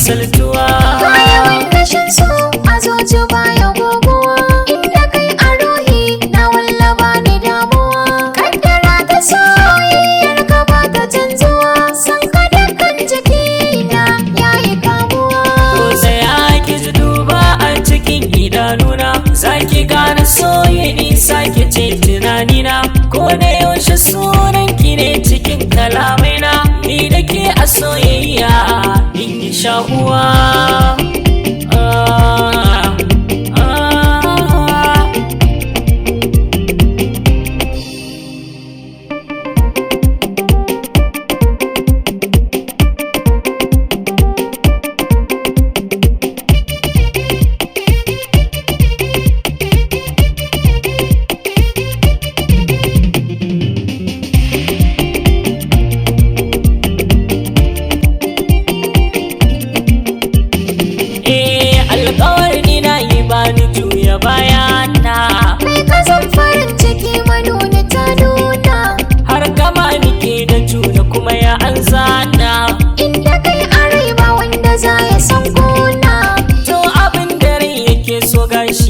misaltuwa. Bayan rashin so a zuci baya goguwa, inda kai a ruhi na wallaba ni damuwa. Kaddara ta soyayyar ka ba ta canzuwa, san ka dukkan jikina yayi kamuwa. Ko tsaya ki ji duba a cikin idanuna, zaki gane soyayya sake ce tunanina. Ko da yaushe sunan ki ne cikin kalamaina, ni da ke a soyayya in yi shakuwa. Alƙawarin na yi bani juya bayana, Mai kazan farin ciki manuni ta nuna, har gama nike da juna kuma ya an zana. inda kai a rai ba wanda za ya san kuna. To abin da rai yake so gashi